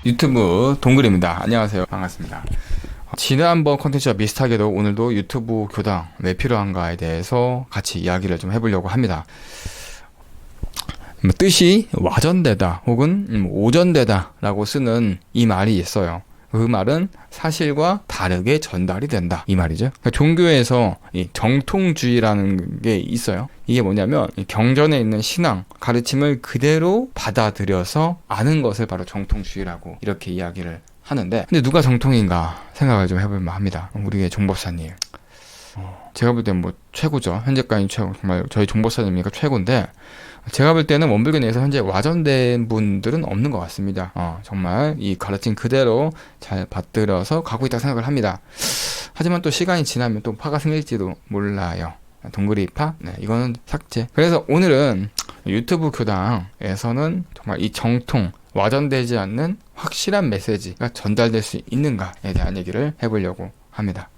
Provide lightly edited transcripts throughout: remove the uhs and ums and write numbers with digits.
유튜브 동글입니다. 안녕하세요. 반갑습니다. 지난번 컨텐츠와 비슷하게도 오늘도 유튜브 교당 왜 필요한가에 대해서 같이 이야기를 좀 해보려고 합니다. 뜻이 와전되다 혹은 오전되다 라고 쓰는 이 말이 있어요. 그 말은 사실과 다르게 전달이 된다 이 말이죠. 그러니까 종교에서 이 정통주의라는 게 있어요. 이게 뭐냐면 경전에 있는 신앙 가르침을 그대로 받아들여서 아는 것을 바로 정통주의라고 이렇게 이야기를 하는데, 근데 누가 정통인가 생각을 좀 해볼만 합니다. 우리의 종법사님, 제가 볼 땐 뭐 최고죠. 현재까지 최고, 정말 저희 종법사님이니까 최고인데, 제가 볼 때는 원불교 내에서 현재 와전된 분들은 없는 것 같습니다. 정말 이 가르침 그대로 잘 받들어서 가고 있다고 생각을 합니다. 하지만 또 시간이 지나면 또 파가 생길지도 몰라요. 동그리 파? 네, 이거는 삭제. 그래서 오늘은 유튜브 교당에서는 정말 이 정통, 와전되지 않는 확실한 메시지가 전달될 수 있는가에 대한 얘기를 해보려고 합니다.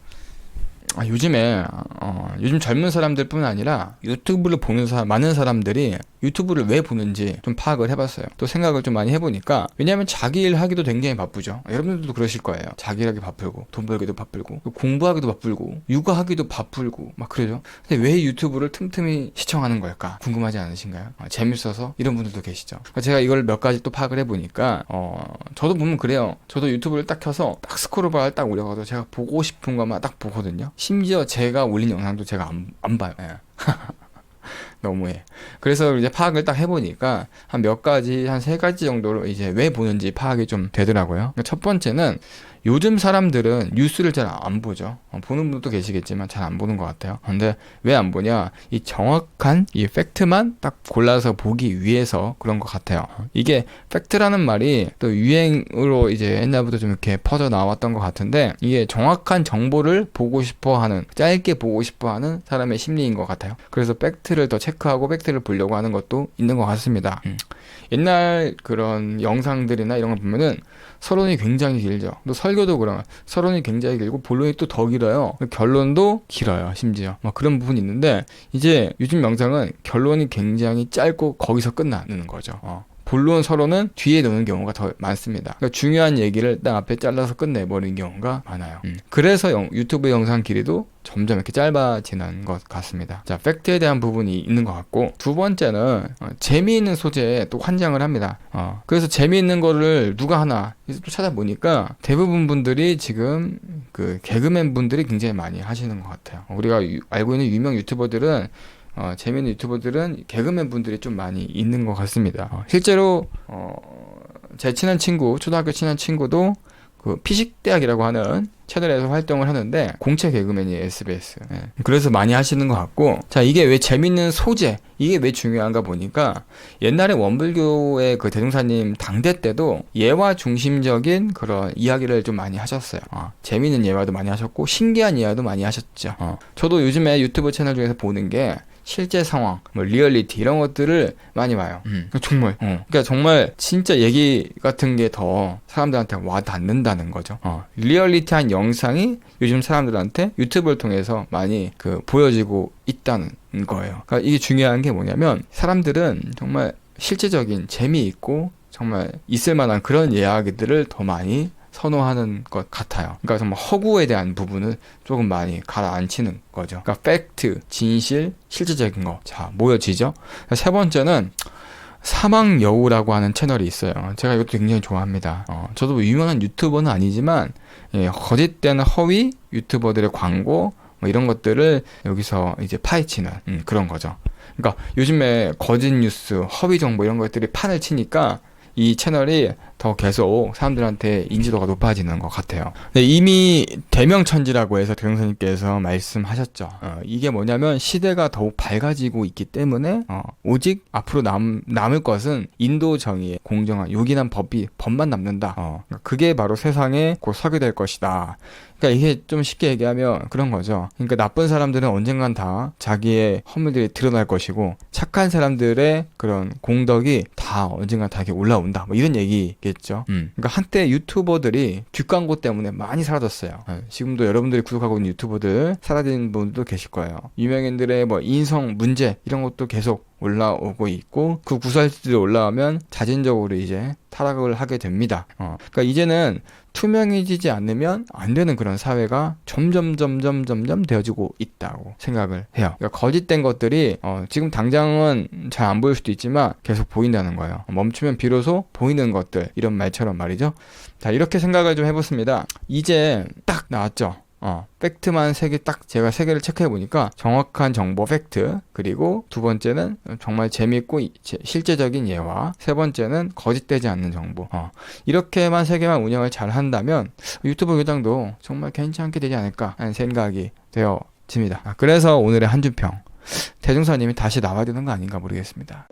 요즘 젊은 사람들 뿐 아니라 유튜브를 보는 많은 사람들이 유튜브를 왜 보는지 좀 파악을 해봤어요. 또 생각을 좀 많이 해보니까, 왜냐하면 자기 일 하기도 굉장히 바쁘죠. 여러분들도 그러실 거예요. 자기 일 하기 바쁘고, 돈 벌기도 바쁘고, 공부하기도 바쁘고, 육아하기도 바쁘고, 막 그러죠. 근데 왜 유튜브를 틈틈이 시청하는 걸까? 궁금하지 않으신가요? 재밌어서 이런 분들도 계시죠. 제가 이걸 몇 가지 또 파악을 해보니까, 저도 보면 그래요. 저도 유튜브를 딱 켜서 딱 스크롤바를 딱 올려가지고 제가 보고 싶은 것만 딱 보거든요. 심지어 제가 올린 영상도 제가 안 봐요. 예. 너무해. 그래서 이제 파악을 딱 해보니까 한 몇 가지, 한 세 가지 정도로 이제 왜 보는지 파악이 좀 되더라고요. 첫 번째는 요즘 사람들은 뉴스를 잘 안 보죠. 보는 분도 계시겠지만 잘 안 보는 것 같아요. 근데 왜 안 보냐? 이 정확한 이 팩트만 딱 골라서 보기 위해서 그런 것 같아요. 이게 팩트라는 말이 또 유행으로 이제 옛날부터 좀 이렇게 퍼져 나왔던 것 같은데, 이게 정확한 정보를 보고 싶어 하는, 짧게 보고 싶어 하는 사람의 심리인 것 같아요. 그래서 팩트를 더 체크하고 팩트를 보려고 하는 것도 있는 것 같습니다. 옛날 그런 영상들이나 이런 걸 보면은 서론이 굉장히 길죠. 또 설교도 그러면 서론이 굉장히 길고 본론이 또 더 길어요. 결론도 길어요. 심지어 막 그런 부분이 있는데, 이제 요즘 영상은 결론이 굉장히 짧고 거기서 끝나는 거죠. 본론 서론은 뒤에 놓는 경우가 더 많습니다. 그러니까 중요한 얘기를 딱 앞에 잘라서 끝내버리는 경우가 많아요. 그래서 유튜브 영상 길이도 점점 이렇게 짧아지는 것 같습니다. 자, 팩트에 대한 부분이 있는 것 같고, 두 번째는 재미있는 소재에 또 환장을 합니다. 그래서 재미있는 거를 누가 하나 또 찾아보니까 대부분 분들이 지금 그 개그맨 분들이 굉장히 많이 하시는 것 같아요. 우리가 알고 있는 유명 유튜버들은, 재미있는 유튜버들은 개그맨 분들이 좀 많이 있는 것 같습니다. 실제로 제 친한 친구, 초등학교 친한 친구도 그 피식대학이라고 하는 채널에서 활동을 하는데 공채 개그맨이에요, SBS. 예. 그래서 많이 하시는 것 같고, 자, 이게 왜 재밌는 소재, 이게 왜 중요한가 보니까, 옛날에 원불교의 그 대종사님 당대 때도 예화 중심적인 그런 이야기를 좀 많이 하셨어요. 재밌는 예화도 많이 하셨고 신기한 예화도 많이 하셨죠. 저도 요즘에 유튜브 채널 중에서 보는 게 실제 상황, 뭐 리얼리티 이런 것들을 많이 봐요. 정말. 그러니까 정말 진짜 얘기 같은 게 더 사람들한테 와 닿는다는 거죠. 리얼리티한 영상이 요즘 사람들한테 유튜브를 통해서 많이 보여지고 있다는 거예요. 그러니까 이게 중요한 게 뭐냐면, 사람들은 정말 실제적인 재미있고 정말 있을 만한 그런 이야기들을 더 많이 선호하는 것 같아요. 그러니까 정말 허구에 대한 부분을 조금 많이 가라앉히는 거죠. 그러니까 팩트, 진실, 실제적인 거. 자, 모여지죠? 세 번째는 사막여우라고 하는 채널이 있어요. 제가 이것도 굉장히 좋아합니다. 저도 뭐 유명한 유튜버는 아니지만, 거짓된 허위 유튜버들의 광고, 뭐 이런 것들을 여기서 이제 파헤치는 그런 거죠. 그러니까 요즘에 거짓 뉴스, 허위 정보 이런 것들이 판을 치니까 이 채널이 더 계속 사람들한테 인지도가 높아지는 것 같아요. 네, 이미 대명천지라고 해서 대종사님께서 말씀하셨죠. 이게 뭐냐면, 시대가 더욱 밝아지고 있기 때문에 오직 앞으로 남을 것은 인도 정의의 공정한 요긴한 법만 남는다. 그게 바로 세상에 곧 서게 될 것이다. 그러니까 이게 좀 쉽게 얘기하면 그런 거죠. 그러니까 나쁜 사람들은 언젠간 다 자기의 허물들이 드러날 것이고, 착한 사람들의 그런 공덕이 다 언젠간 다 이렇게 올라온다. 뭐 이런 얘기겠죠. 그러니까 한때 유튜버들이 뒷광고 때문에 많이 사라졌어요. 지금도 여러분들이 구독하고 있는 유튜버들 사라진 분들도 계실 거예요. 유명인들의 뭐 인성 문제 이런 것도 계속 올라오고 있고, 그 구설수들이 올라오면 자진적으로 이제 타락을 하게 됩니다. 그러니까 이제는 투명해지지 않으면 안 되는 그런 사회가 점점 되어지고 있다고 생각을 해요. 그러니까 거짓된 것들이 지금 당장은 잘 안 보일 수도 있지만 계속 보인다는 거예요. 멈추면 비로소 보이는 것들, 이런 말처럼 말이죠. 자, 이렇게 생각을 좀 해봤습니다. 이제 딱 나왔죠. 팩트만 제가 3개를 체크해 보니까 정확한 정보 팩트, 그리고 두 번째는 정말 재밌고 실제적인 예화, 세 번째는 거짓되지 않는 정보. 이렇게만 3개만 운영을 잘 한다면 유튜브 교장도 정말 괜찮게 되지 않을까 하는 생각이 되어집니다. 그래서 오늘의 한준평, 대중사님이 다시 나와야 되는 거 아닌가 모르겠습니다.